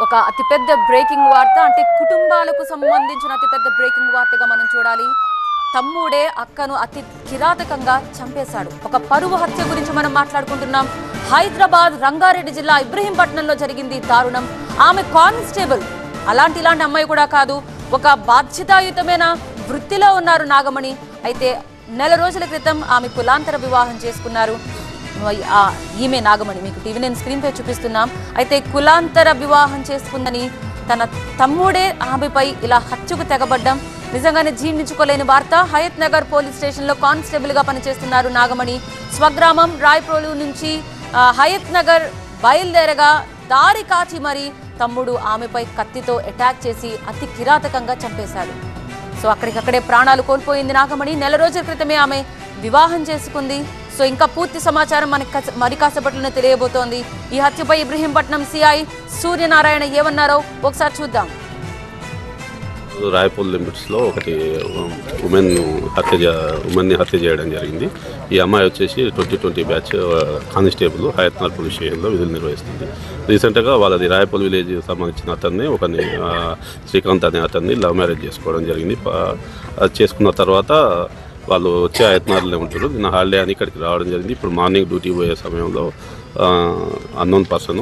ఒక అతిపెద్ద బ్రేకింగ్ వార్త, అంటే కుటుంబాలకు సంబంధించిన అతిపెద్ద బ్రేకింగ్ వార్తగా మనం చూడాలి. తమ్ముడే అక్కను అతి కిరాతకంగా చంపేశాడు. ఒక పరువు హత్య గురించి మనం మాట్లాడుకుంటున్నాం. హైదరాబాద్ రంగారెడ్డి జిల్లా ఇబ్రహీంపట్నంలో జరిగింది దారుణం. ఆమె కానిస్టేబుల్, ఇలాంటి అమ్మాయి కూడా కాదు, ఒక బాధ్యతాయుతమైన వృత్తిలో ఉన్నారు నాగమణి. అయితే నెల రోజుల క్రితం ఆమె కులాంతర వివాహం చేసుకున్నారు. ఈమె నాగమణి, మీకు టీవీ నేను స్క్రీన్ పై చూపిస్తున్నాం. అయితే కులాంతర వివాహం చేసుకుందని తన తమ్ముడే ఆమెపై ఇలా హత్యకు తెగబడ్డం నిజంగానే జీర్ణించుకోలేని వార్త. హయత్ నగర్ పోలీస్ స్టేషన్లో కానిస్టేబుల్ గా పనిచేస్తున్నారు నాగమణి. స్వగ్రామం రాయ్ప్రోలు నుంచి హయత్ నగర్ బయలుదేరగా దారి కాచి మరి తమ్ముడు ఆమెపై కత్తితో అటాక్ చేసి అతి కిరాతకంగా చంపేశాడు. సో అక్కడికక్కడే ప్రాణాలు కోల్పోయింది నాగమణి. నెల రోజుల క్రితమే ఆమె వివాహం చేసుకుంది. సో ఇంకా పూర్తి సమాచారం మనకి మరి కాసేపట్లోనే తెలియబోతోంది. ఈ హత్యపై ఇబ్రహీంపట్నం సిఐ సూర్యనారాయణ ఏమన్నారో ఒకసారి చూద్దాం. రాయపూల్ లిమిట్స్లో ఒకటి ఉమెన్ని హత్య చేయడం జరిగింది. ఈ అమ్మాయి వచ్చేసి 2020 batch constable Hayathnagar police స్టేషన్లో విధులు నిర్వహిస్తుంది. రీసెంట్గా వాళ్ళది రాయపూల్ విలేజ్ సంబంధించిన అతన్ని శ్రీకాంత్ అనే అతన్ని లవ్ మ్యారేజ్ చేసుకోవడం జరిగింది. చేసుకున్న తర్వాత వాళ్ళు వచ్చే హయత్ నగర్లో ఉంటారు. నిన్న హాలిడే అని ఇక్కడికి రావడం జరిగింది. ఇప్పుడు మార్నింగ్ డ్యూటీ పోయే సమయంలో అన్నోన్ పర్సన్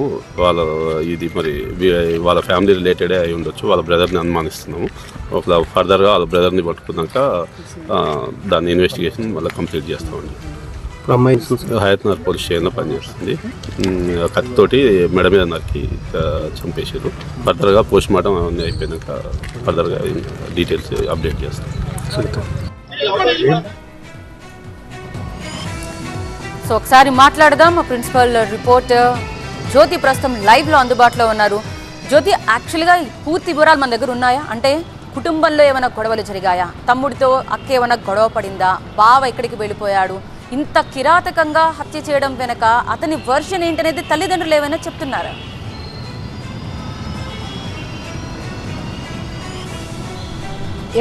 వాళ్ళ ఫ్యామిలీ రిలేటెడే అయి ఉండొచ్చు, వాళ్ళ బ్రదర్ని అనుమానిస్తున్నాము. ఫర్దర్గా వాళ్ళ బ్రదర్ని పట్టుకున్నాక దాన్ని ఇన్వెస్టిగేషన్ మళ్ళీ కంప్లీట్ చేస్తామండి. హయత్ నగర్ పోలీస్ స్టేషన్లో పనిచేస్తుంది. కత్తితోటి మెడ మీద నరికి చంపేసారు. ఫర్దర్గా పోస్ట్ మార్టం అవన్నీ అయిపోయినాక ఫర్దర్గా డీటెయిల్స్ అప్డేట్ చేస్తాం. సో ఒకసారి మాట్లాడదాం. ప్రిన్సిపల్ రిపోర్టర్ జ్యోతి ప్రస్తుతం లైవ్లో అందుబాటులో ఉన్నారు. జ్యోతి, యాక్చువల్గా పూర్తి వివరాలు మన దగ్గర ఉన్నాయా? అంటే కుటుంబంలో ఏమైనా గొడవలు జరిగాయా? తమ్ముడితో అక్క ఏమైనా గొడవ పడిందా? బావ ఎక్కడికి వెళ్ళిపోయాడు? ఇంత కిరాతకంగా హత్య చేయడం వెనక అతని వర్షన్ ఏంటనేది తల్లిదండ్రులు ఏమైనా చెప్తున్నారా?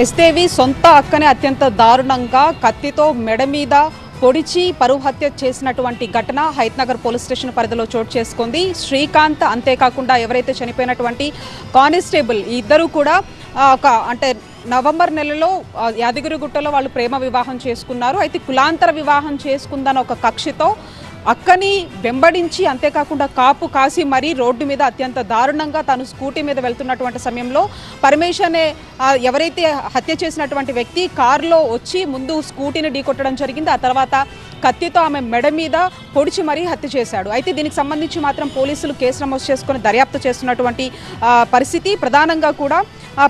ఎస్దేవి సొంత అక్కనే అత్యంత దారుణంగా కత్తితో మెడ మీద పొడిచి పరువు హత్య చేసినటువంటి ఘటన హయత్ నగర్ పోలీస్ స్టేషన్ పరిధిలో చోటు చేసుకుంది. శ్రీకాంత్, అంతేకాకుండా ఎవరైతే చనిపోయినటువంటి కానిస్టేబుల్, ఇద్దరు కూడా నవంబర్ నెలలో యాదగిరిగుట్టలో వాళ్ళు ప్రేమ వివాహం చేసుకున్నారు. అయితే కులాంతర వివాహం చేసుకుందన్న ఒక కక్షతో అక్కని వెంబడించి, అంతేకాకుండా కాపు కాసి మరీ రోడ్డు మీద అత్యంత దారుణంగా తను స్కూటీ మీద వెళ్తున్నటువంటి సమయంలో పరమేశ్ అనే ఎవరైతే హత్య చేసినటువంటి వ్యక్తి కారులో వచ్చి ముందు స్కూటీని ఢీకొట్టడం జరిగింది. ఆ తర్వాత కత్తితో ఆమె మెడ మీద పొడిచి మరీ హత్య చేశాడు. అయితే దీనికి సంబంధించి మాత్రం పోలీసులు కేసు నమోదు చేసుకుని దర్యాప్తు చేస్తున్నటువంటి పరిస్థితి. ప్రధానంగా కూడా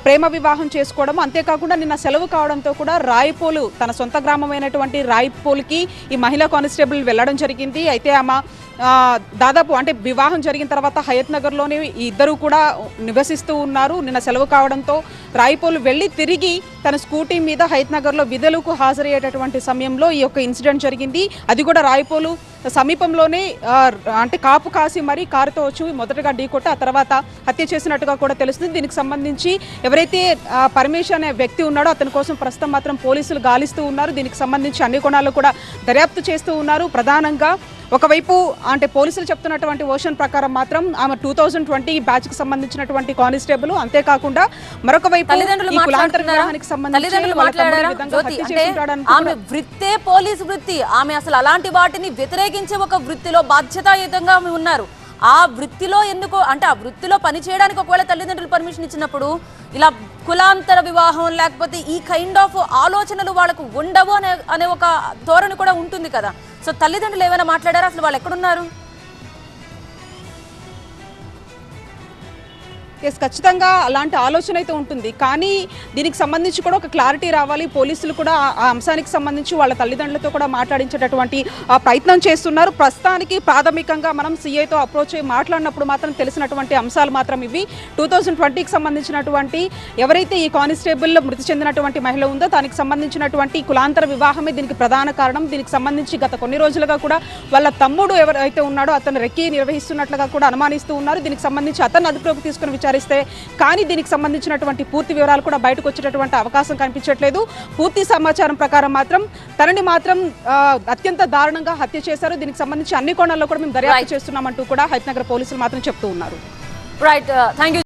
ప్రేమ వివాహం చేసుకోవడం, అంతేకాకుండా నిన్న సెలవు కావడంతో కూడా రాయ్పోలు, తన సొంత గ్రామమైనటువంటి రాయ్పోల్కి ఈ మహిళా కానిస్టేబుల్ వెళ్ళడం జరిగింది. అయితే ఆమె దాదాపు వివాహం జరిగిన తర్వాత హయత్ నగర్లోనే ఇద్దరు కూడా నివసిస్తూ ఉన్నారు. నిన్న సెలవు కావడంతో రాయ్పోల్ వెళ్ళి తిరిగి తన స్కూటీ మీద హయత్ నగర్లో విధులకు హాజరయ్యేటటువంటి సమయంలో ఈ యొక్క ఇన్సిడెంట్ జరిగింది. అది కూడా రాయ్పోలు సమీపంలోనే కాపు కాసి మరీ కారుతో వచ్చి మొదటగా ఢీకొట్టి ఆ తర్వాత హత్య చేసినట్టుగా కూడా తెలుస్తుంది. దీనికి సంబంధించి ఎవరైతే పరమేశ్ అనే వ్యక్తి ఉన్నాడో అతని కోసం ప్రస్తుతం మాత్రం పోలీసులు గాలిస్తూ ఉన్నారు. దీనికి సంబంధించి అన్ని కోణాలు కూడా దర్యాప్తు చేస్తూ ఉన్నారు. ప్రధానంగా ఒకవైపు పోలీసులు చెప్తున్నటువంటి వర్షన్ ప్రకారం మాత్రం ఆమె 2020 బ్యాచ్కి సంబంధించినటువంటి కానిస్టేబుల్, అంతేకాకుండా మరొక వైపు ఆమె వృత్తే పోలీసు వృత్తి. ఆమె అసలు అలాంటి వాటిని వ్యతిరేకించే ఒక వృత్తిలో బాధ్యతాయుతంగా ఆమె ఉన్నారు. ఆ వృత్తిలో ఎందుకు ఆ వృత్తిలో పని చేయడానికి ఒకవేళ తల్లిదండ్రులు పర్మిషన్ ఇచ్చినప్పుడు ఇలా కులాంతర వివాహం లేకపోతే ఈ కైండ్ ఆఫ్ ఆలోచనలు వాళ్ళకు ఉండవు అనే ఒక ధోరణి కూడా ఉంటుంది కదా. సో తల్లిదండ్రులు ఏమైనా మాట్లాడారా? అసలు వాళ్ళు ఎక్కడున్నారు? ఖచ్చితంగా అలాంటి ఆలోచన అయితే ఉంటుంది. కానీ దీనికి సంబంధించి కూడా ఒక క్లారిటీ రావాలి. పోలీసులు కూడా ఆ అంశానికి సంబంధించి వాళ్ళ తల్లిదండ్రులతో కూడా మాట్లాడించేటటువంటి ప్రయత్నం చేస్తున్నారు. ప్రస్తుతానికి ప్రాథమికంగా మనం సీఐతో అప్రోచ్ అయ్యి మాట్లాడినప్పుడు మాత్రం తెలిసినటువంటి అంశాలు మాత్రం ఇవి. 2020కి సంబంధించినటువంటి ఎవరైతే ఈ కానిస్టేబుల్ మృతి చెందినటువంటి మహిళ ఉందో దానికి సంబంధించినటువంటి కులాంతర వివాహమే దీనికి ప్రధాన కారణం. దీనికి సంబంధించి గత కొన్ని రోజులుగా కూడా వాళ్ళ తమ్ముడు ఎవరైతే ఉన్నాడో అతను రెక్కి నిర్వహిస్తున్నట్లుగా కూడా అనుమానిస్తూ ఉన్నారు. దీనికి సంబంధించి అతను అదుపులోకి తీసుకుని కానీ దీనికి సంబంధించినటువంటి పూర్తి వివరాలు కూడా బయటకు వచ్చేటటువంటి అవకాశం కనిపించట్లేదు. పూర్తి సమాచారం ప్రకారం మాత్రం తనని మాత్రం అత్యంత దారుణంగా హత్య చేశారు. దీనికి సంబంధించి అన్ని కోణాల్లో కూడా మేము దర్యాప్తు చేస్తున్నామంటూ కూడా హయత్ నగర్ పోలీసులు మాత్రం చెప్తూ ఉన్నారు. Right, thank you.